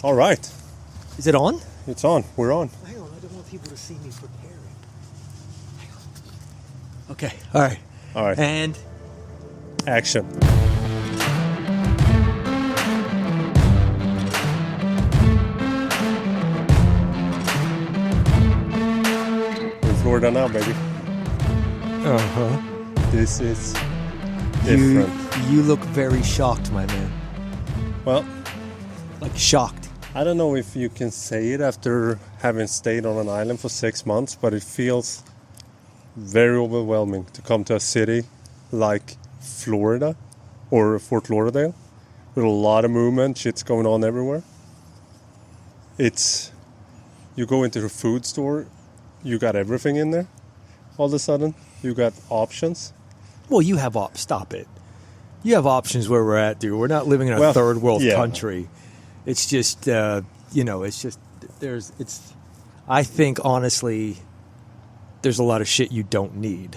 All right. Is it on? It's on. We're on. Hang on, I don't want people to see me preparing. Hang on. Okay, all right. All right. And Action. In Florida now, baby. uh-huh. This is different. You look very shocked, my man. Well, Like shocked. I don't know if you can say it after having stayed on an island for 6 months, but it feels very overwhelming to come to a city like Florida or Fort Lauderdale with a lot of movement, shit's going on everywhere. You go into the food store, you got everything in there. All of a sudden, you got options. Well, you have stop it. You have options where we're at, dude. We're not living in a third world country. It's just, I think, honestly, there's a lot of shit you don't need.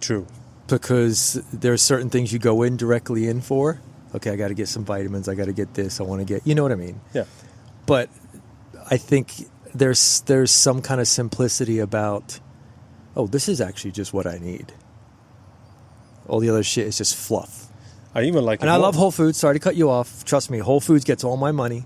True. Because there's certain things you go in directly in for. Okay, I got to get some vitamins. I got to get this. I want to get, you know what I mean? Yeah. But I think there's some kind of simplicity about, oh, this is actually just what I need. All the other shit is just fluff. I even like it And I more. love Whole Foods. Sorry to cut you off. Trust me, Whole Foods gets all my money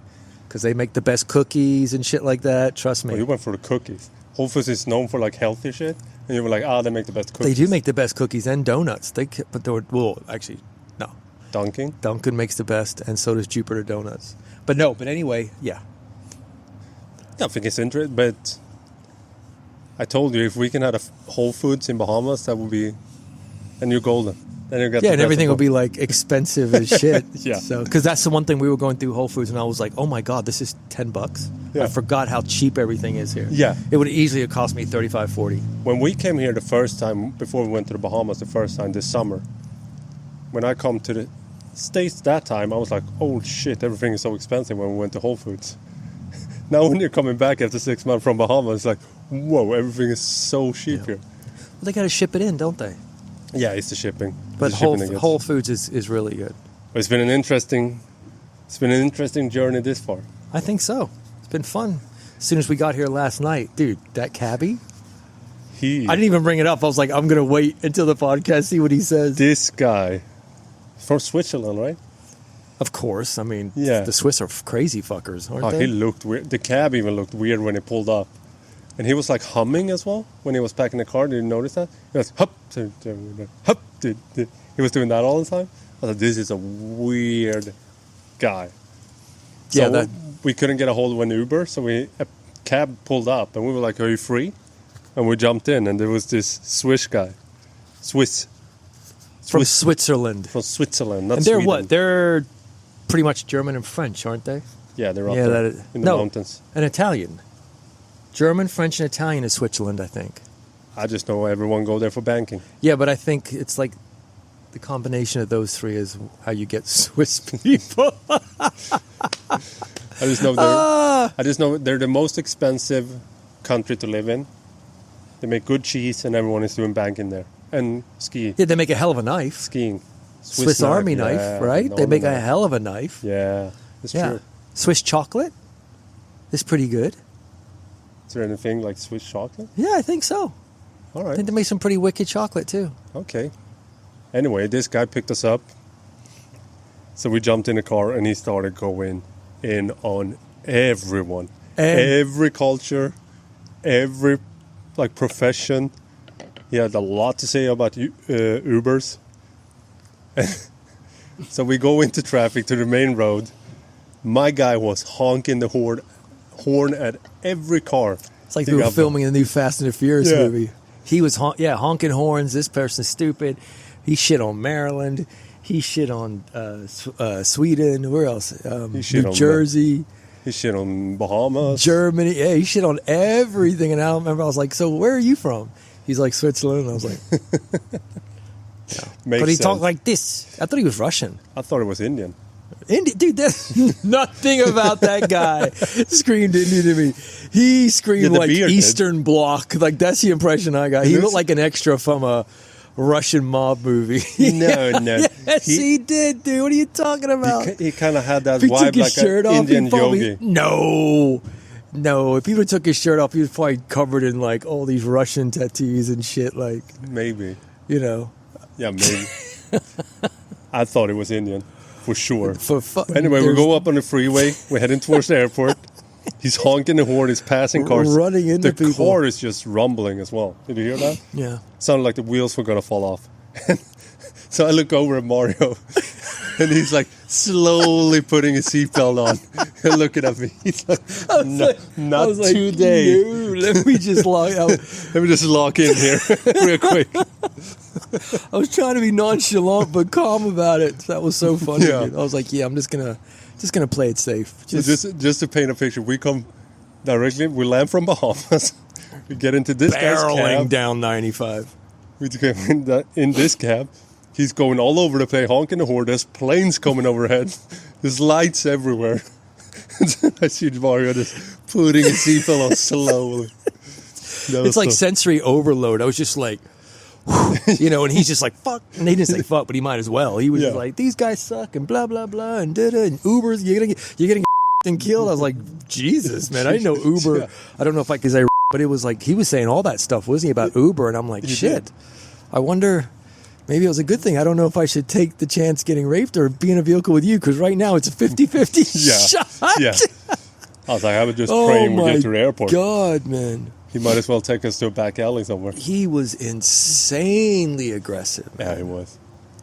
because they make the best cookies and shit like that. Trust me. Well, you went for the cookies. Whole Foods is known for like healthy shit, and you were like, they make the best cookies. They do make the best cookies and donuts. Actually, no. Dunkin' makes the best, and so does Jupiter Donuts. But anyway, yeah. I think it's interesting, but I told you if we can have a Whole Foods in Bahamas, that would be a new golden. Then you get Yeah, and everything will be like expensive as shit. Yeah. So, because that's the one thing we were going through Whole Foods, and I was like, oh my God, this is $10. Yeah. I forgot how cheap everything is here. Yeah. It would easily have cost me $35, $40. When we came here the first time, before we went to the Bahamas the first time this summer, when I come to the States that time, I was like, oh shit, everything is so expensive when we went to Whole Foods. Now when you're coming back after 6 months from Bahamas, it's like, whoa, everything is so cheap here. Well, they got to ship it in, don't they? Yeah, it's the shipping. But the shipping, I guess. Whole Foods is really good. But it's been an interesting journey this far. I think so. It's been fun. As soon as we got here last night, dude, that cabbie, I didn't even bring it up. I was like, I'm going to wait until the podcast, see what he says. This guy, from Switzerland, right? Of course. I mean, Yeah. the Swiss are crazy fuckers, aren't they? He looked weird. The cab even looked weird when he pulled up. And he was like humming as well when he was packing the car. Did you notice that? He was hup, hup. He was doing that all the time. I was like, this is a weird guy. So Yeah, we couldn't get a hold of an Uber, so a cab pulled up, and we were like, are you free? And we jumped in, and there was this Swiss guy. From Switzerland. From Switzerland, not And they're Sweden. what? They're pretty much German and French, aren't they? Yeah, they're up there in the mountains. And Italian. German, French, and Italian is Switzerland, I think. I just know everyone go there for banking. Yeah, but I think it's like the combination of those three is how you get Swiss people. I just know they're the most expensive country to live in. They make good cheese, and everyone is doing banking there and skiing. Yeah, they make a hell of a knife. Skiing. Swiss Army knife, yeah, right? They make a knife. hell of a knife. Yeah, it's true. Swiss chocolate is pretty good. Is there anything like Swiss chocolate? Yeah, I think so. All I right. think they make some pretty wicked chocolate too. Okay. Anyway, this guy picked us up. So we jumped in the car, and he started going in on everyone. Every culture, every profession. He had a lot to say about Ubers. So we go into traffic to the main road. My guy was honking the horn at every car. It's like they were filming a new Fast and the Furious Yeah. movie. He was honking horns. This person's stupid. He shit on Maryland. He shit on Sweden. Where else? New Jersey. He shit on Bahamas. Germany. Yeah, he shit on everything. And I remember I was like, so where are you from? He's like, Switzerland. And I was like, Makes but he sense. talked like this. I thought he was Russian. I thought it was Indian. Dude, that's nothing about that guy screamed Indian to me. He screamed like beard Eastern Bloc. Like, that's the impression I got. He looked like an extra from a Russian mob movie. No. Yes, he did, dude. What are you talking about? He kind of had that If he vibe took his like shirt an off, Indian he'd probably, yogi. No. If he would have took his shirt off, he was probably covered in like all these Russian tattoos and shit. Like, Maybe. you know, Yeah, maybe. I thought it was Indian, for sure. for fun. Anyway, we go up on the freeway. We're heading towards the airport. He's honking the horn. He's passing cars. Running into the people. car is just rumbling as well. Did you hear that? Yeah. Sounded like the wheels were going to fall off. So I look over at Mario, and he's like slowly putting his seatbelt on and looking at me. He's like, not today. No, let me just lock out. Let me just lock in here real quick. I was trying to be nonchalant but calm about it. That was so funny. Yeah. Dude. I was like, yeah, I'm just gonna play it safe. So just to paint a picture, we come directly. We land from Bahamas. We get into this guy's barreling cab. down 95. We get in this cab. He's going all over the place, honking the horn. There's planes coming overhead. There's lights everywhere. I see Mario just putting his seatbelt on slowly. It's like sensory overload. I was just like, you know, and he's just like, fuck. And he didn't say fuck, but he might as well. He was just like, these guys suck and blah, blah, blah. And da-da. And Ubers, you're getting and killed. I was like, Jesus, man. I didn't know Uber. Yeah. I don't know if I could say, but it was like, he was saying all that stuff, wasn't he, about Uber? And I'm like, shit. I wonder, maybe it was a good thing. I don't know if I should take the chance getting raped or be in a vehicle with you, because right now it's a 50-50 shot. Yeah. I was like, I was just praying we get to the airport. God, man. He might as well take us to a back alley somewhere. He was insanely aggressive. Yeah, he was.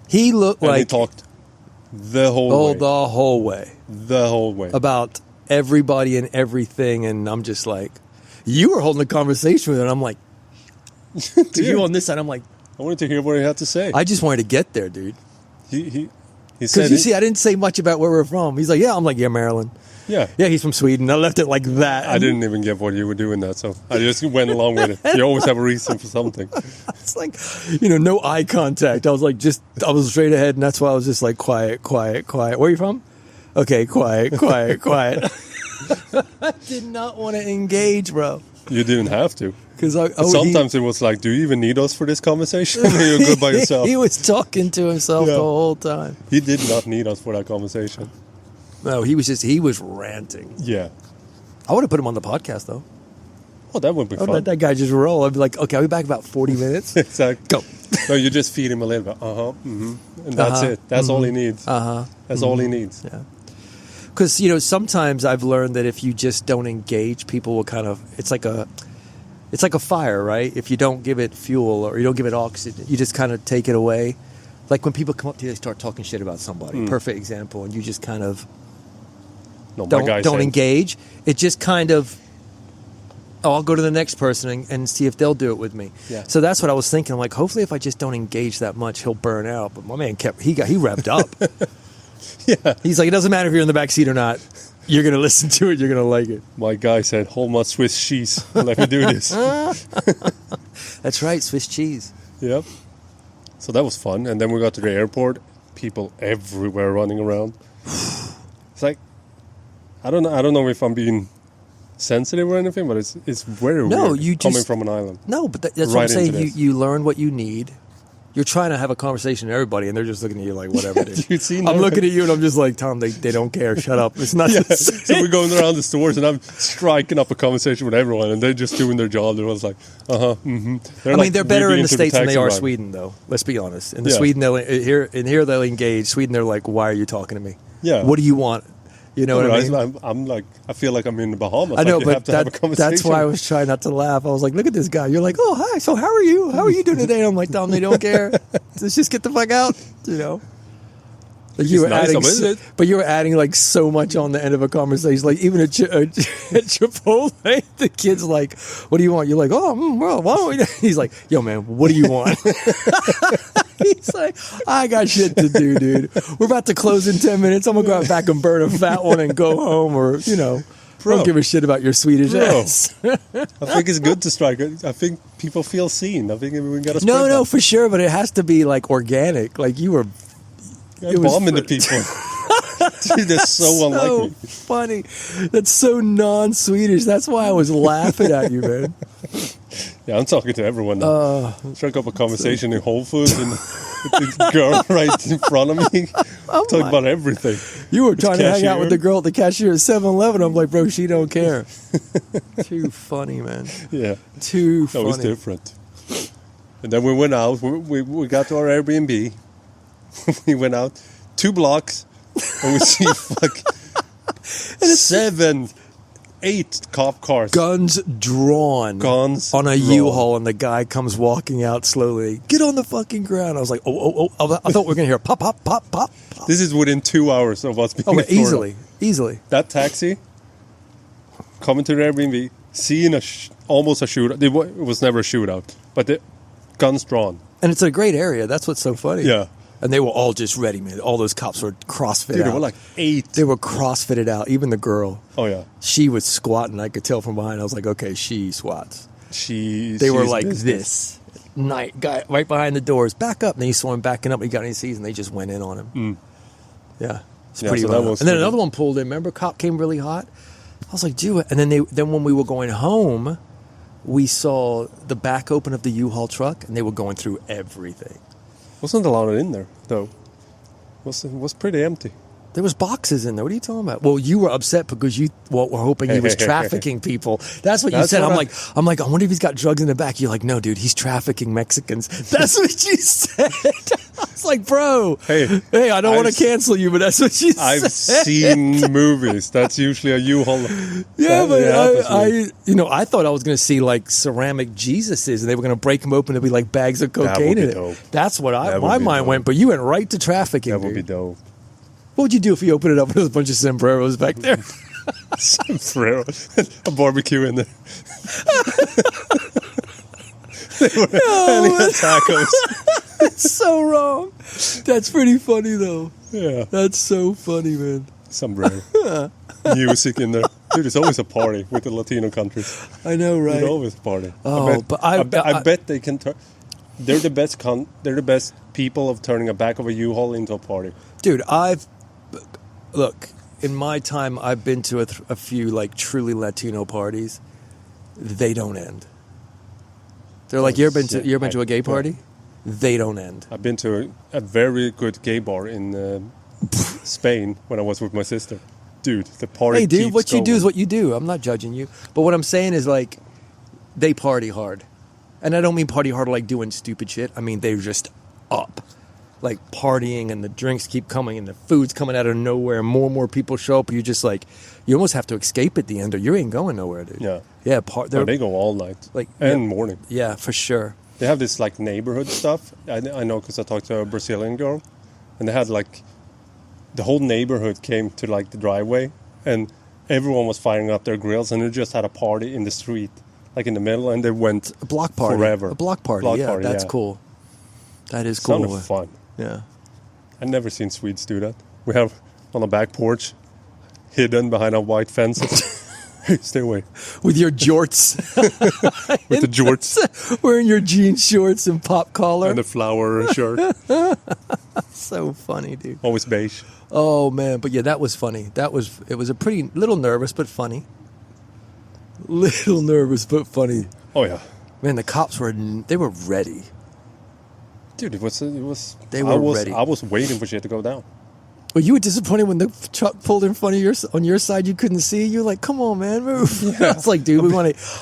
He looked And like... he talked the whole way. the whole way. The whole way. About everybody and everything, and I'm just like... You were holding a conversation with him, and I'm like... To you on this side, I'm like... I wanted to hear what he had to say. I just wanted to get there, dude. He said... Because you see, I didn't say much about where we're from. He's like, yeah. I'm like, yeah, Maryland. Yeah. Yeah, he's from Sweden. I left it like that. I didn't even get what you were doing that, so I just went along with it. You always have a reason for something. It's like, you know, no eye contact. I was like, I was straight ahead, and that's why I was just like, quiet. Where are you from? Okay, quiet. I did not want to engage, bro. You didn't have to. Because sometimes it was like, do you even need us for this conversation? You're good by yourself. He was talking to himself the whole time. He did not need us for that conversation. No, he was ranting. Yeah. I would have put him on the podcast, though. Oh, that would be I would fun. let that guy just roll. I'd be like, okay, I'll be back about 40 minutes. Exactly. Go. No, you just feed him a little bit. And that's it. That's all he needs. That's all he needs. Yeah. Because, you know, sometimes I've learned that if you just don't engage, people will kind of, it's like a fire, right? If you don't give it fuel or you don't give it oxygen, you just kind of take it away. Like when people come up to you, they start talking shit about somebody. Perfect example. And you just kind of don't engage. It just kind of, I'll go to the next person and see if they'll do it with me. Yeah. So that's what I was thinking. I'm like, hopefully if I just don't engage that much, he'll burn out. But my man he revved up. Yeah. He's like, it doesn't matter if you're in the back seat or not. You're going to listen to it. You're going to like it. My guy said, hold my Swiss cheese. Let me do this. That's right. Swiss cheese. Yep. So that was fun. And then we got to the airport. People everywhere running around. It's like, I don't know if I'm being sensitive or anything, but it's very weird coming from an island. No, but that's right what I'm saying. You learn what you need. You're trying to have a conversation with everybody, and they're just looking at you like, whatever, dude. I'm looking at you, and I'm just like, Tom, they don't care. Shut up. It's not the same. So we're going around the stores, and I'm striking up a conversation with everyone, and they're just doing their job. They're like, I mean, they're better in the States than they are Sweden, though. Let's be honest. In Sweden, here they'll engage. Sweden, they're like, why are you talking to me? Yeah. What do you want? You know what I mean? I'm like, I feel like I'm in the Bahamas. I know, but that's why I was trying not to laugh. I was like, look at this guy. You're like, oh, hi. So how are you? How are you doing today? And I'm like, Tom, they don't care. Let's just get the fuck out. You know? Like you were adding, but you were adding like so much on the end of a conversation. Like even at Chipotle, the kid's like, "What do you want?" You're like, "Oh, well, why don't we?" He's like, "Yo, man, what do you want?" He's like, "I got shit to do, dude. We're about to close in 10 minutes. I'm gonna go out back and burn a fat one and go home, or you know, don't give a shit about your Swedish ass." I think it's good to strike. I think people feel seen. I think we got to. No, for sure, but it has to be like organic. Like you were. Bombing the people. Dude, that's so unlike me. Funny. That's so non-Swedish. That's why I was laughing at you, man. Yeah, I'm talking to everyone now. Struck up a conversation in Whole Foods and with the girl right in front of me. Talking about everything. You were trying to hang out with the girl at the cashier at 7-Eleven. I'm like, bro, she don't care. Too funny, man. Yeah. Too funny. That was different. And then we went out. We got to our Airbnb. We went out 2 blocks. And we see 7, 8 cop cars. Guns drawn. Guns on a drawn. U-Haul, and the guy comes walking out slowly. Get on the fucking ground. I was like, oh. I thought we were going to hear pop, pop, pop, pop, pop. This is within 2 hours of us being in Florida. Easily. That taxi, coming to the Airbnb, seeing almost a shootout. It was never a shootout, but the guns drawn. And it's a great area. That's what's so funny. Yeah. And they were all just ready, man. All those cops were CrossFit out. Dude, there were like 8. They were CrossFitted out. Even the girl. Oh, yeah. She was squatting. I could tell from behind. I was like, okay, she squats. They were like this. Night guy right behind the doors. Back up. And then you saw him backing up. He got in his seats, and they just went in on him. Mm. Yeah. It's pretty wild. And then another one pulled in. Remember, cop came really hot. I was like, do it. And then when we were going home, we saw the back open of the U-Haul truck, and they were going through everything. Wasn't a lot in there, though. Was pretty empty. There was boxes in there. What are you talking about? Well, you were upset because you were hoping he was trafficking people. That's what you said. I'm like, I wonder if he's got drugs in the back. You're like, no, dude, he's trafficking Mexicans. That's what you said. I was like, bro, hey, I don't want to cancel you, but that's what you said. I've seen movies. That's usually a U-Haul. Yeah, but I thought I was going to see like ceramic Jesuses, and they were going to break them open to be like bags of cocaine in it. Dope. That's what my mind went. But you went right to trafficking. That would be dope. What would you do if you opened it up and there was a bunch of sombreros back there? Sombrero. A barbecue in there. And he had tacos. That's so wrong. That's pretty funny, though. Yeah. That's so funny, man. Sombrero. Music in there. Dude, it's always a party with the Latino countries. I know, right? It's always a party. Oh, I bet they can turn... They're the best they're the best people of turning a back of a U-Haul into a party. Dude, look, in my time, I've been to a few like truly Latino parties. They don't end. They're like, you ever been to a gay party? Yeah. They don't end. I've been to a very good gay bar in Spain when I was with my sister. Dude, the party. Hey, dude, keeps what going. you do is what you do. I'm not judging you, but what I'm saying is like, they party hard, and I don't mean party hard like doing stupid shit. I mean they're just up. Like partying, and the drinks keep coming, and the food's coming out of nowhere, and more people show up. You're just like, you almost have to escape at the end, or you ain't going nowhere, dude. Yeah. They go all night, morning. Yeah, for sure. They have this like neighborhood stuff. I know because I talked to a Brazilian girl, and they had like the whole neighborhood came to like the driveway, and everyone was firing up their grills, and they just had a party in the street, like in the middle, and they went a block party forever. A block party. That's cool. That is cool. Sounded fun. Yeah. I've never seen Swedes do that. We have on a back porch, hidden behind a white fence. Hey, stay away. With your jorts. With the jorts. Wearing your jean shorts and pop collar. And the flower shirt. So funny, dude. Always beige. Oh, man. But yeah, that was funny. It was a pretty, little nervous, but funny. Little nervous, but funny. Oh, yeah. Man, the cops were ready. Dude, it was. They were ready. I was waiting for shit to go down. Well, you were disappointed when the truck pulled in front of on your side. You couldn't see. You're like, "Come on, man, move!" Yeah. It's like, dude,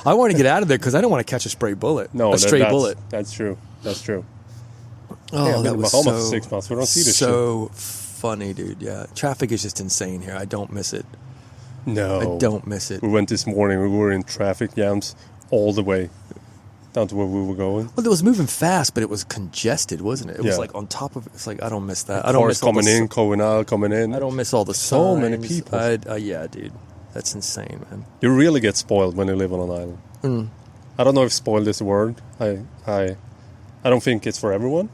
I want to get out of there because I don't want to catch a stray bullet. No, a stray bullet. That's true. Oh, yeah, that was almost 6 months. We don't see this. So funny, dude. Yeah, traffic is just insane here. I don't miss it. No, I don't miss it. We went this morning. We were in traffic jams all the way down to where we were going. Well, it was moving fast, but it was congested, wasn't it? It was like on top of it. It's like, I don't miss that. I don't miss coming in, going out, coming in. I don't miss all the so signs. many people. Yeah, dude. That's insane, man. You really get spoiled when you live on an island. Mm. I don't know if spoiled is a word. I don't think it's for everyone.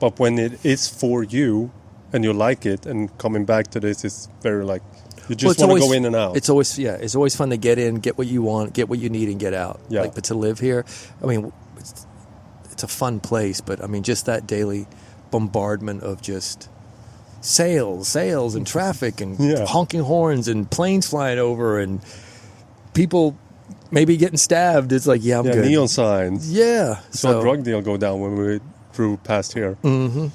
But when it is for you and you like it, and coming back to this is very like, you just want to go in and out. It's always fun to get in, get what you want, get what you need, and get out. Yeah. Like, but to live here, I mean, it's a fun place, but I mean, just that daily bombardment of just sales, and traffic, and honking horns, and planes flying over, and people maybe getting stabbed. It's like, yeah, I'm good. Neon signs. Yeah. Saw a drug deal go down when we drove past here. Mm-hmm.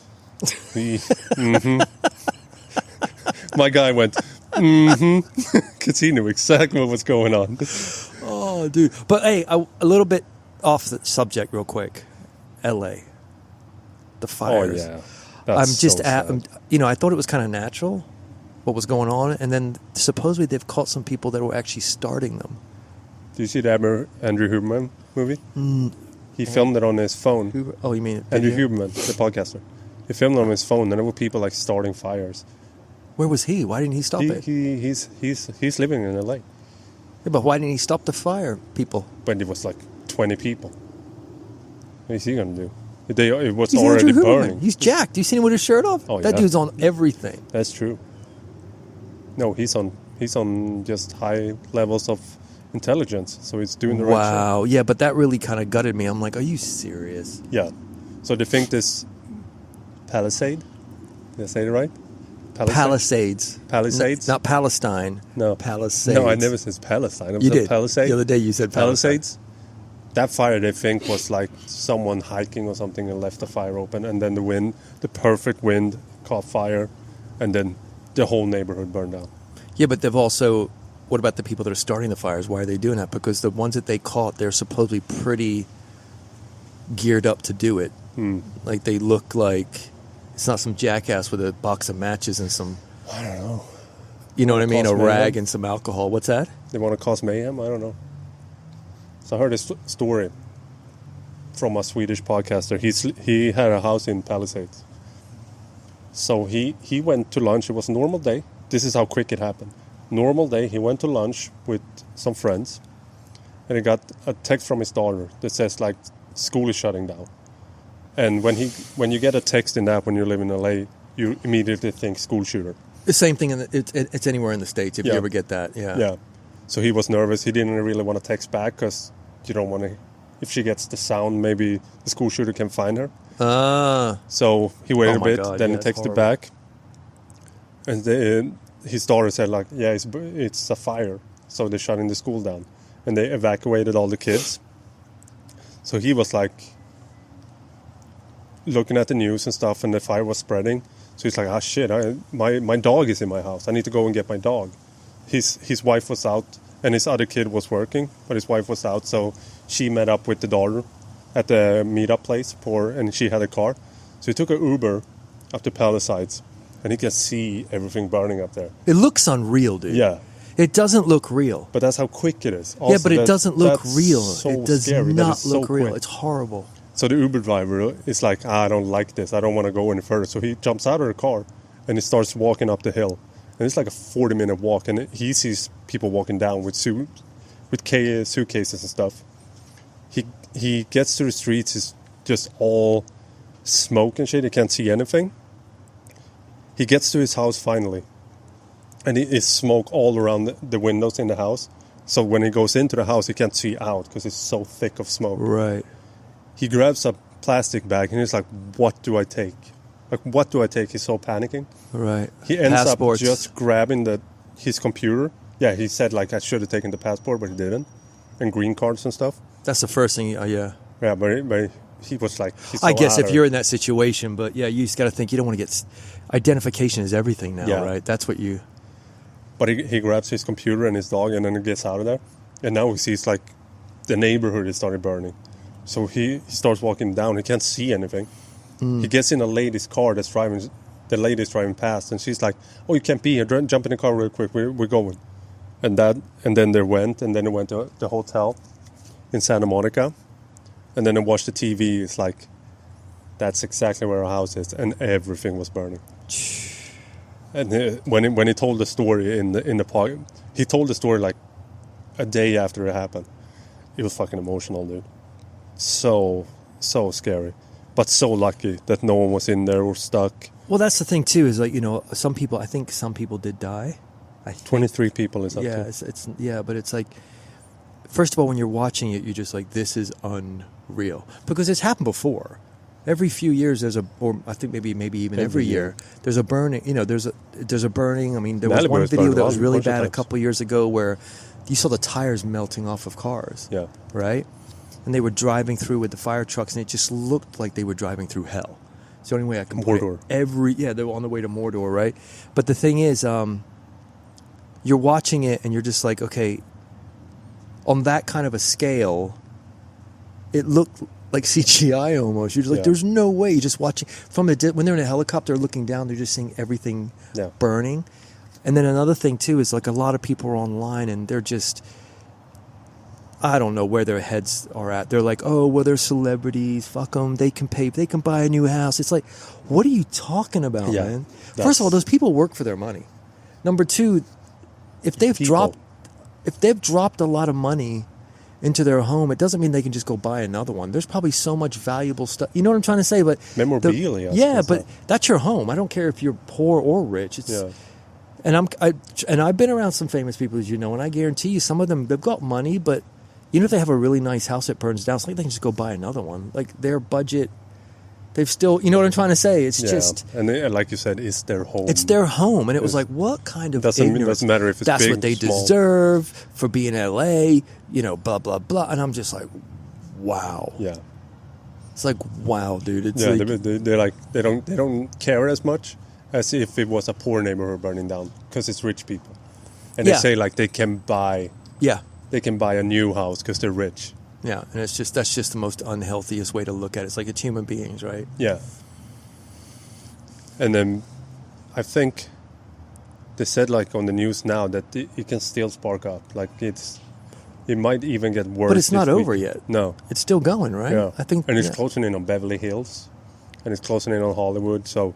My guy went, because he knew exactly what was going on. Oh, dude. But hey, a little bit off the subject real quick. L.A. The fires. Oh, yeah. That's sad. I thought it was kind of natural what was going on, and then supposedly they've caught some people that were actually starting them. Do you see the Andrew Huberman movie? He filmed it on his phone. You mean Andrew Huberman, the podcaster. He filmed it on his phone, and there were people like starting fires. Where was he? Why didn't he stop it? He's living in LA. Yeah, but why didn't he stop the fire, people? When it was like 20 people. What is he gonna do? It was He's already Andrew Huberman. burning. He's jacked. You seen him with his shirt off? Oh, that yeah. dude's on everything. That's true. No, he's on just high levels of intelligence, so he's doing the right shit. Wow. Yeah, but that really kind of gutted me. I'm like, are you serious? Yeah. So they think this Palisade? Did I say it right? Palisades. Palisades? Not Palestine. No. Palisades. No, I never said Palestine. I You said did. Palisade. The other day you said Palisades. That fire they think was like someone hiking or something and left the fire open, and then the perfect wind caught fire, and then the whole neighborhood burned down. Yeah, but they've also... What about the people that are starting the fires? Why are they doing that? Because the ones that they caught, they're supposedly pretty geared up to do it. Like, they look like... It's not some jackass with a box of matches and some... I don't know. You know what I mean? A Cause rag mayhem? and some alcohol. What's that? They want to cause mayhem? I don't know. So I heard this story from a Swedish podcaster. He had a house in Palisades. So he went to lunch. It was a normal day. This is how quick it happened. Normal day, he went to lunch with some friends, and he got a text from his daughter that says like school is shutting down. And when you get a text in that when you live in LA, you immediately think school shooter. The same thing. It's anywhere in the States if you ever get that. Yeah. Yeah. So he was nervous. He didn't really want to text back because you don't want to. If she gets the sound, maybe the school shooter can find her. So he waited a bit, then he texted back, and his daughter said like, "Yeah, it's a fire." So they're shutting the school down, and they evacuated all the kids. So he was like looking at the news and stuff, and the fire was spreading. So he's like, "Ah, shit! My dog is in my house. I need to go and get my dog." His wife was out, and his other kid was working, but his wife was out, so she met up with the daughter at the meetup place and she had a car. So he took an Uber up to Palisades, and he can see everything burning up there. It looks unreal, dude. Yeah. It doesn't look real. But that's how quick it is. Also, yeah, but it doesn't look real. So it does scary. not look so real. quick. It's horrible. So the Uber driver is like, I don't like this. I don't want to go any further. So he jumps out of the car and he starts walking up the hill. And it's like a 40-minute walk, and he sees people walking down with suitcases and stuff. He gets to the streets, it's just all smoke and shit. He can't see anything. He gets to his house finally, and it is smoke all around the windows in the house. So when he goes into the house, he can't see out because it's so thick of smoke. Right. He grabs a plastic bag, and he's like, what do I take? Like, what do I take? He's so panicking. Right. He ends Passports. up just grabbing his computer. Yeah, he said, like, I should have taken the passport, but he didn't. And green cards and stuff. That's the first thing, yeah. Yeah, but he was like... He's so I guess out if of you're it. in that situation, but yeah, you just got to think you don't want to get... Identification is everything now, right? That's what you... But he grabs his computer and his dog, and then he gets out of there. And now he sees, like, the neighborhood is started burning. So he starts walking down. He can't see anything. He gets in a lady's car that's driving... The lady's driving past, and she's like, "Oh, you can't be here. Jump in the car real quick. We're going." And then they went to the hotel in Santa Monica, and then they watched the TV. It's like, that's exactly where our house is, and everything was burning. And when he told the story in the park, he told the story like a day after it happened. It was fucking emotional, dude. So scary, but so lucky that no one was in there or stuck. Well, that's the thing too. Is like, I think some people did die. 23 people is up yeah, to. but it's like, first of all, when you're watching it, you're just like, this is unreal because it's happened before. Every few years, or I think maybe even every year, there's a burning. There's a burning. I mean, there was one video that was really bad a couple years ago where you saw the tires melting off of cars. Yeah. Right? And they were driving through with the fire trucks, and it just looked like they were driving through hell. It's the only way I can put Mordor. it. They were on the way to Mordor, right? But the thing is, you're watching it, and you're just like, okay, on that kind of a scale, it looked like CGI almost. You're just like, there's no way. You're just watching when they're in a helicopter looking down, they're just seeing everything burning. And then another thing too is like a lot of people are online and they're just, I don't know where their heads are at. They're like, oh, well, they're celebrities. Fuck them. They can pay. They can buy a new house. It's like, what are you talking about, man? First of all, those people work for their money. Number two, if they've dropped a lot of money into their home, it doesn't mean they can just go buy another one. There's probably so much valuable stuff. You know what I'm trying to say? But memorabilia. But that's your home. I don't care if you're poor or rich. And I've been around some famous people, as you know, and I guarantee you, some of them, they've got money, but even if they have a really nice house that burns down, it's like they can just go buy another one. Like their budget, they've still, you know what I'm trying to say? It's just, and like you said, it's their home. It's their home, and it was like, what kind of ignorance? Doesn't matter if it's that's big, what they small. deserve for being in LA. You know, blah blah blah. And I'm just like, wow. Yeah. It's like, wow, dude. It's they're like they don't care as much as if it was a poor neighborhood burning down because it's rich people, and they say like they can buy a new house because they're rich. Yeah, and that's just the most unhealthiest way to look at it. It's like it's human beings, right? Yeah. And then I think they said like on the news now that it can still spark up. Like it might even get worse. But it's not over yet. No. It's still going, right? Yeah. I think. And it's closing in on Beverly Hills. And it's closing in on Hollywood. So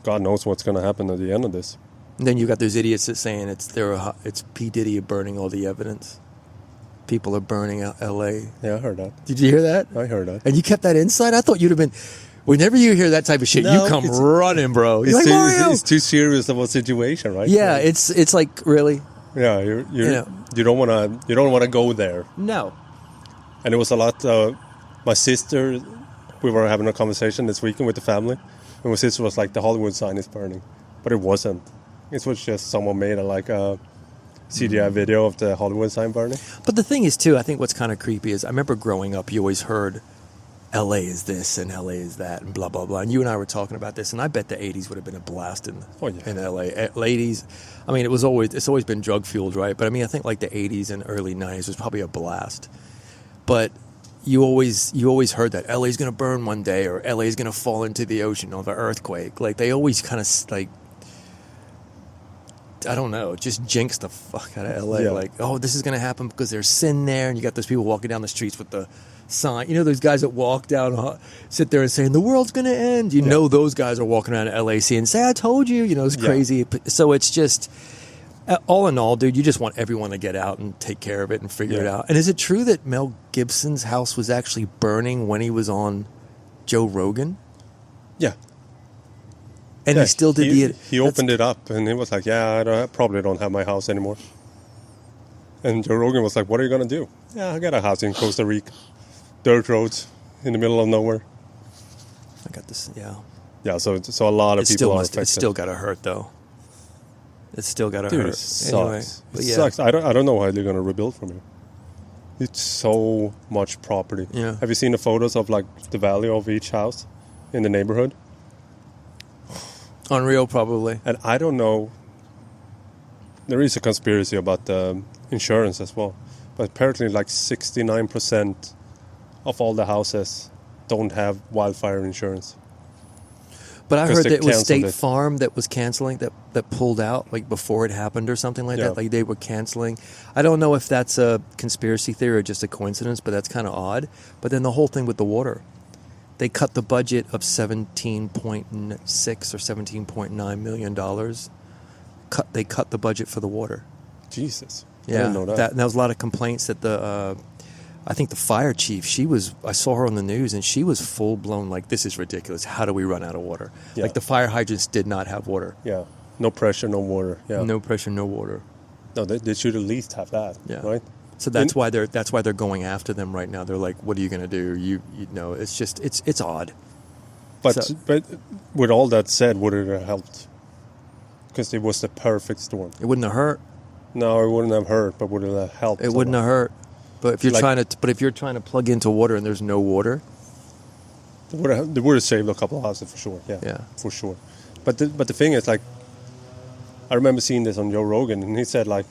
God knows what's going to happen at the end of this. And then you got those idiots that saying it's P. Diddy burning all the evidence. People are burning out L.A. Yeah, I heard that. Did you hear that? I heard that. And you kept that inside? I thought you'd have been... Whenever you hear that type of shit, you come running, bro. You're like, Mario! It's too serious of a situation, right? Yeah, it's like, really? Yeah, you don't want to go there. No. And it was a lot... my sister... We were having a conversation this weekend with the family. And my sister was like, the Hollywood sign is burning. But it wasn't. It was just someone made a CGI video of the Hollywood sign burning. But the thing is, too, I think what's kind of creepy is I remember growing up, you always heard L.A. is this and L.A. is that and blah, blah, blah. And you and I were talking about this, and I bet the 80s would have been a blast in L.A. Ladies, I mean, it's always been drug-fueled, right? But, I mean, I think like the 80s and early 90s was probably a blast. But you always heard that L.A. is going to burn one day or L.A. is going to fall into the ocean or the earthquake. Like, they always kind of, like, I don't know, just jinx the fuck out of L.A. Yeah. Like, oh, this is going to happen because there's sin there, and you got those people walking down the streets with the sign. You know those guys that walk down, sit there and saying, the world's going to end. You know those guys are walking around LAC and say, I told you. You know, it's crazy. So it's just, all in all, dude, you just want everyone to get out and take care of it and figure it out. And is it true that Mel Gibson's house was actually burning when he was on Joe Rogan? Yeah. And he still did He opened it up, and he was like, I probably don't have my house anymore. And Joe Rogan was like, what are you going to do? Yeah, I got a house in Costa Rica. Dirt roads in the middle of nowhere. I got this, Yeah, so a lot of people are affected. It's still got to hurt, though. It's still got to hurt. It sucks. Anyway, it sucks. I don't know how they're going to rebuild from here. It's so much property. Yeah. Have you seen the photos of like the value of each house in the neighborhood? Unreal, probably. And I don't know. There is a conspiracy about the insurance as well. But apparently like 69% of all the houses don't have wildfire insurance. But I heard that it was State Farm that was canceling, that pulled out like before it happened or something like that. Like they were canceling. I don't know if that's a conspiracy theory or just a coincidence, but that's kind of odd. But then the whole thing with the water. They cut the budget of $17.6 or $17.9 million. They cut the budget for the water. Jesus. Yeah. I didn't know that. And there was a lot of complaints that I think the fire chief, I saw her on the news and she was full blown like, this is ridiculous. How do we run out of water? Yeah. Like the fire hydrants did not have water. Yeah. No pressure, no water. Yeah. No pressure, no water. No, they should at least have that. Yeah. Right? So that's why they're going after them right now. They're like, what are you going to do? You know, it's just, it's odd. But with all that said, would it have helped? Because it was the perfect storm. It wouldn't have hurt. No, it wouldn't have hurt, but would it have helped? It wouldn't have hurt. But if you're trying to plug into water and there's no water, they would have saved a couple of houses for sure. Yeah, for sure. But the thing is, like, I remember seeing this on Joe Rogan, and he said, like,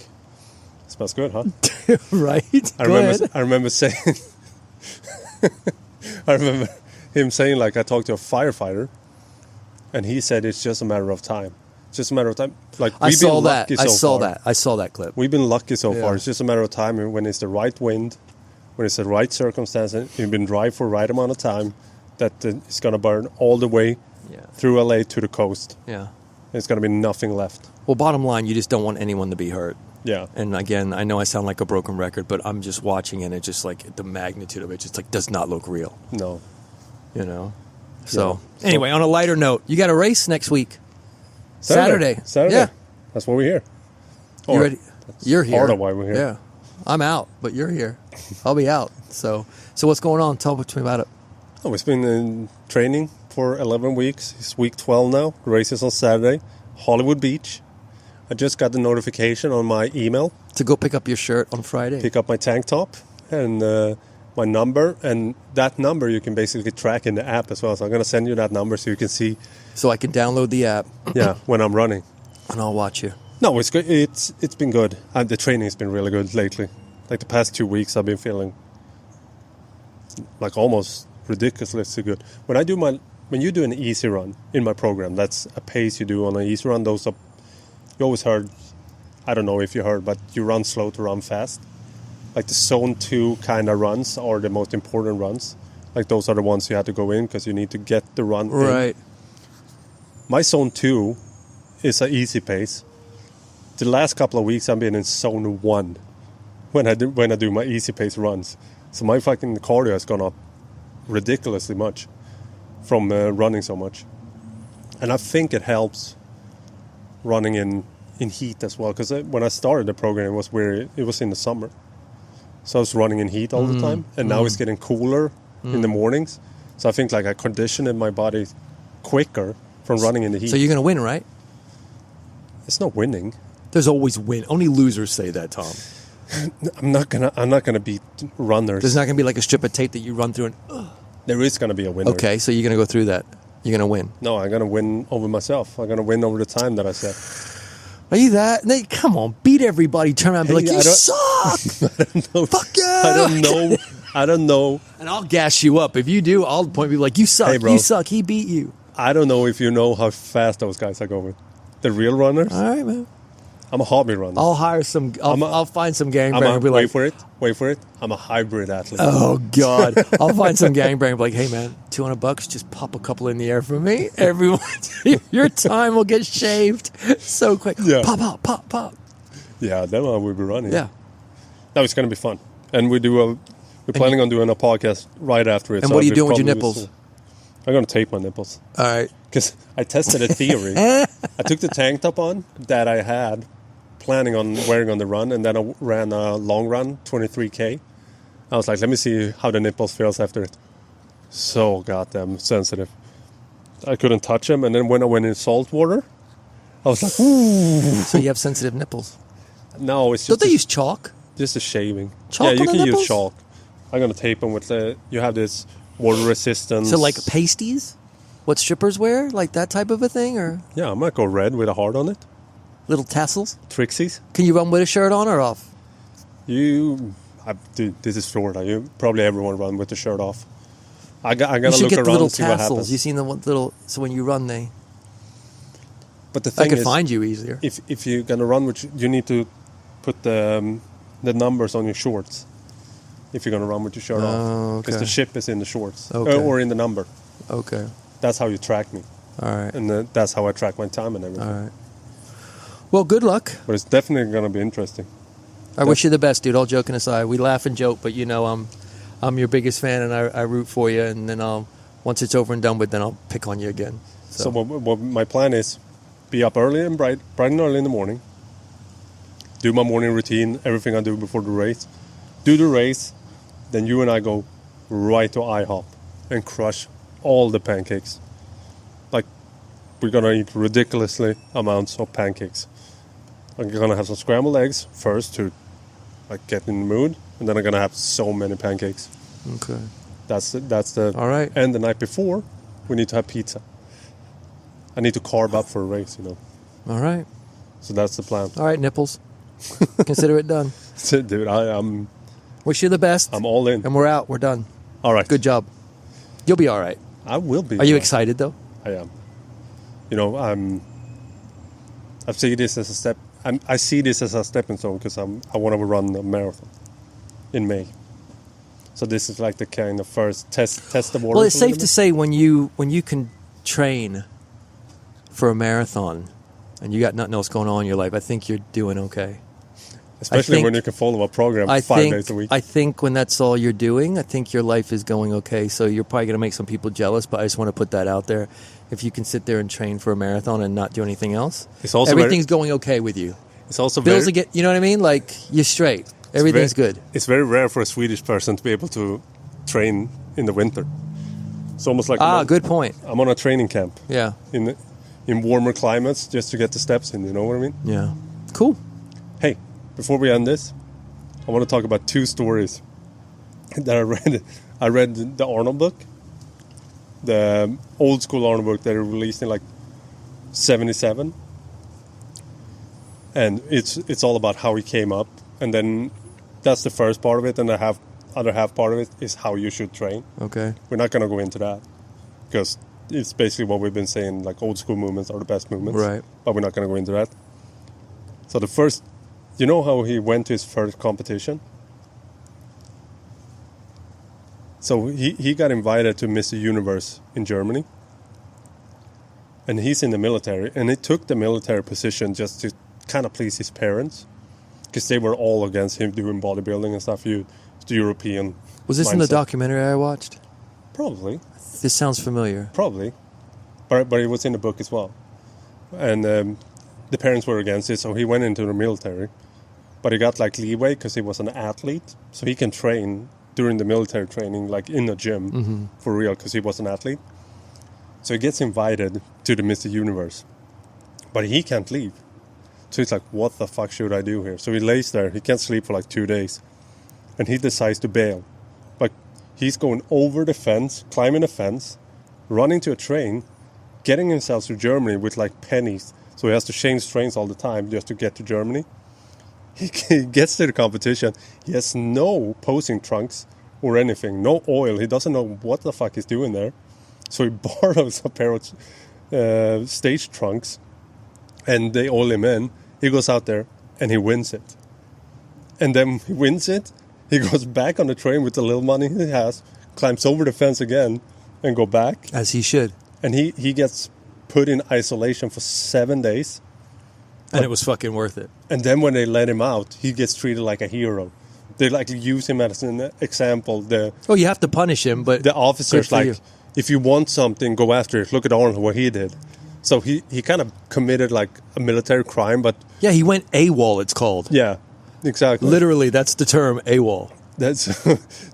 it smells good, huh? Right. I remember saying, I remember him saying, like, I talked to a firefighter, and he said it's just a matter of time. It's just a matter of time. Like, I saw that clip. We've been lucky so far. It's just a matter of time when it's the right wind, when it's the right circumstance, and you've been dry for the right amount of time, that it's going to burn all the way through LA to the coast. Yeah. There's going to be nothing left. Well, bottom line, you just don't want anyone to be hurt. Yeah. And again, I know I sound like a broken record, but I'm just watching it, and it's just like the magnitude of it just like does not look real. No. You know? So, anyway, on a lighter note, you got a race next week. Saturday. Yeah. That's why we're here. You ready? You're here. Part of why we're here. Yeah. I'm out, but you're here. I'll be out. So what's going on? Tell me about it. Oh, it's been in training for 11 weeks. It's week 12 now. The race is on Saturday. Hollywood Beach. I just got the notification on my email. To go pick up your shirt on Friday. Pick up my tank top and my number. And that number you can basically track in the app as well. So I'm going to send you that number so you can see. So I can download the app. Yeah, when I'm running. And I'll watch you. No, it's good. It's been good. The training has been really good lately. Like the past 2 weeks, I've been feeling like almost ridiculously good. When you do an easy run in my program, that's a pace you do on an easy run. Those are, you always heard, I don't know if you heard, but you run slow to run fast. Like the zone 2 kind of runs are the most important runs. Like those are the ones you have to go in because you need to get the run right. in. My zone 2 is an easy pace. The last couple of weeks I've been in zone 1 when I do my easy pace runs. So my fucking cardio has gone up ridiculously much from running so much. And I think it helps running in heat as well, because when I started the program it was in the summer. So I was running in heat all the time, and now it's getting cooler in the mornings. So I think like I conditioned my body quicker from running in the heat. So you're going to win, right? It's not winning. There's always win. Only losers say that, Tom. I'm not gonna beat runners. There's not gonna be like a strip of tape that you run through and. There is gonna be a winner. Okay, so you're gonna go through that. You're gonna win. No, I'm gonna win over myself. I'm gonna win over the time that I set. Are you that? No, come on, beat everybody. Turn around and be like, you suck. I don't know. Fuck yeah. I don't know. And I'll gas you up. If you do, I'll point you like, you suck. Hey, bro. You suck. He beat you. I don't know if you know how fast those guys are going. The real runners. All right, man. I'm a hobby runner. I'll hire some. I'll find some gangbanger and be like, wait for it. I'm a hybrid athlete. Oh God! I'll find some gangbanger and be like, hey man, $200, just pop a couple in the air for me. Everyone, your time will get shaved so quick. Yeah. Pop. Yeah, then I will be running. Yeah. No, it's gonna be fun, and we're planning on doing a podcast right after it. And so what are you doing with your nipples? I'm gonna tape my nipples. All right. Because I tested a theory. I took the tank top on that I had planning on wearing on the run, and then I ran a long run, 23K. I was like, let me see how the nipples feels after it. So goddamn sensitive. I couldn't touch them, and then when I went in salt water, I was like, ooh. So you have sensitive nipples? No, it's Don't just... they use chalk? Just a shaving. Chalk yeah, you can nipples? use chalk. I'm going to tape them with you have this water resistance. So like pasties? What strippers wear? Like that type of a thing? Or yeah, I might go red with a heart on it. Little tassels? Trixies. Can you run with a shirt on or off? Dude, this is Florida. You probably everyone run with the shirt off. I gotta look get around the little and see what tassels. happens. You seen the little? So when you run, they. But the thing I could is, find you easier. If you're gonna run, you need to put the numbers on your shorts. If you're gonna run with your shirt off, because the ship is in the shorts or in the number. Okay. That's how you track me. All right. And that's how I track my time and everything. All right. Well, good luck. But it's definitely going to be interesting. I wish you the best, dude. All joking aside, we laugh and joke, but you know I'm your biggest fan, and I root for you. And then once it's over and done with, then I'll pick on you again. So what my plan is, be up early and bright and early in the morning. Do my morning routine, everything I do before the race. Do the race, then you and I go right to IHOP and crush all the pancakes. Like, we're going to eat ridiculously amounts of pancakes. I'm gonna have some scrambled eggs first to like get in the mood, and then I'm gonna have so many pancakes. Okay. That's the All right. And the night before, we need to have pizza. I need to carb up for a race, you know. All right. So that's the plan. All right, nipples. Consider it done. Dude, I'm Wish you the best. I'm all in. And we're out. We're done. All right. Good job. You'll be all right. I will be. Are you excited though? I am. You know, I see this as a step. I see this as a stepping stone because I want to run a marathon in May. So this is like the kind of first test the water. Well, it's safe to say when you can train for a marathon and you got nothing else going on in your life, I think you're doing okay. Especially when you can follow a program 5 days a week. I think when that's all you're doing, I think your life is going okay. So you're probably going to make some people jealous, but I just want to put that out there. If you can sit there and train for a marathon and not do anything else, everything's going okay with you. It's also bills to get. You know what I mean? Like you're straight. Everything's good. It's very rare for a Swedish person to be able to train in the winter. It's almost like good point. I'm on a training camp. Yeah. In warmer climates, just to get the steps in. You know what I mean? Yeah. Cool. Hey, before we end this, I want to talk about 2 stories that I read. I read the Arnold book, the old school Arnold book that they released in like 77, and it's all about how he came up, and then that's the first part of it, and the other half part of it is how you should train. Okay. We're not going to go into that because it's basically what we've been saying, like old school movements are the best movements, right? But we're not going to go into that. So the first, you know how he went to his first competition? So he got invited to Mr. Universe in Germany. And he's in the military. And he took the military position just to kind of please his parents. Because they were all against him doing bodybuilding and stuff. The European Was this in the documentary I watched? Probably. This sounds familiar. Probably. But it was in the book as well. And the parents were against it, so he went into the military. But he got like leeway because he was an athlete. So he can train during the military training, like in a gym, for real, because he was an athlete. So he gets invited to the Mr. Universe. But he can't leave. So he's like, what the fuck should I do here? So he lays there. He can't sleep for like 2 days. And he decides to bail. Like, he's going over the fence, climbing a fence, running to a train, getting himself to Germany with like pennies. So he has to change trains all the time just to get to Germany. He gets to the competition. He has no posing trunks or anything. No oil. He doesn't know what the fuck he's doing there. So he borrows a pair of stage trunks. And they oil him in. He goes out there and he wins it. And then he wins it. He goes back on the train with the little money he has. Climbs over the fence again and go back. As he should. And he gets put in isolation for 7 days. And it was fucking worth it. And then when they let him out, he gets treated like a hero. They like use him as an example. You have to punish him, but the officers like, if you want something, go after it. Look at Arnold, what he did. So he kind of committed like a military crime, but yeah, he went AWOL. It's called. Yeah, exactly. Literally, that's the term, AWOL. That's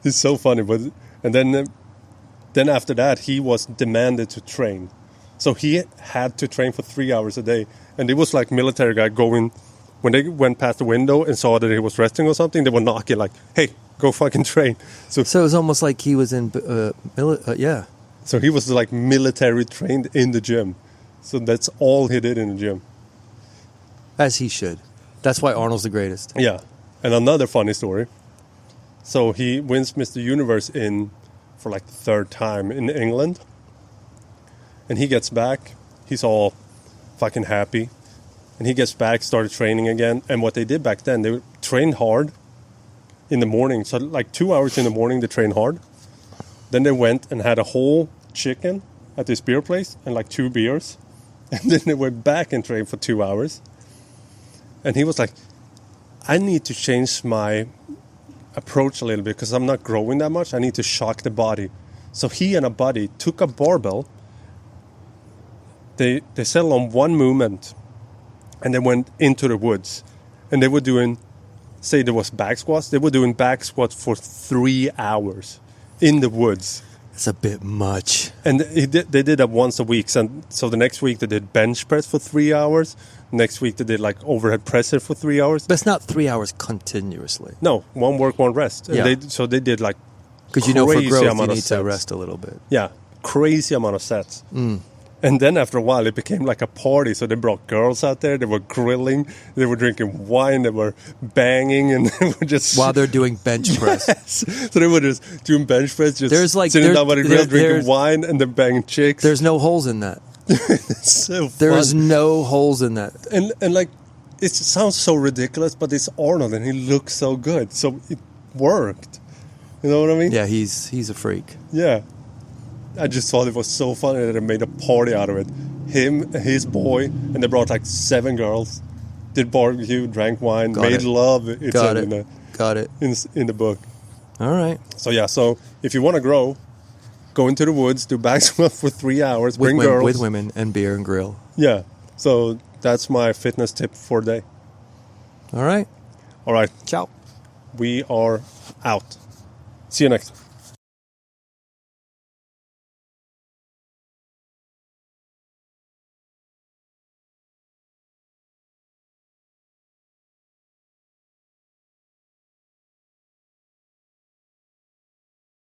it's so funny. But and then after that, he was demanded to train. So he had to train for 3 hours a day. And it was like military guy going, when they went past the window and saw that he was resting or something, they were knocking like, hey, go fucking train. So it was almost like he was in, yeah. So he was like military trained in the gym. So that's all he did in the gym. As he should. That's why Arnold's the greatest. Yeah. And another funny story. So he wins Mr. Universe for like the 3rd time in England. And he gets back. He's all fucking happy. And he gets back, started training again. And what they did back then, they trained hard in the morning. So like 2 hours in the morning, they trained hard. Then they went and had a whole chicken at this beer place and like 2 beers. And then they went back and trained for 2 hours. And he was like, I need to change my approach a little bit because I'm not growing that much. I need to shock the body. So he and a buddy took a barbell. They settled on one movement and they went into the woods. And they were doing, say there was back squats, they were doing back squats for 3 hours in the woods. It's a bit much. And they did that once a week. So the next week they did bench press for 3 hours. Next week they did like overhead presser for 3 hours. But it's not 3 hours continuously. No, one work, one rest. And Yeah. so they did like Because you know for crazy growth you amount of need to sets. rest a little bit. Yeah, crazy amount of sets. And then after a while, it became like a party. So they brought girls out there. They were grilling. They were drinking wine. They were banging, and they were just While they're doing bench press. So they were just doing bench press, just There's like- sitting there- down by the grill, there- drinking there's- wine, and then banging chicks. There's no holes in that. It's so fun. There's no holes in that. And like, it sounds so ridiculous, but it's Arnold, and he looks so good. So it worked. You know what I mean? Yeah, he's a freak. Yeah. I just thought it was so funny that they made a party out of it. Him, his boy, and they brought like 7 girls. Did barbecue, drank wine, Got made it. love. It's Got in, it. Got it. in the book. All right. So yeah, so if you want to grow, go into the woods, do back squat for 3 hours, bring girls. With women and beer and grill. Yeah. So that's my fitness tip for the day. All right. All right. Ciao. We are out. See you next.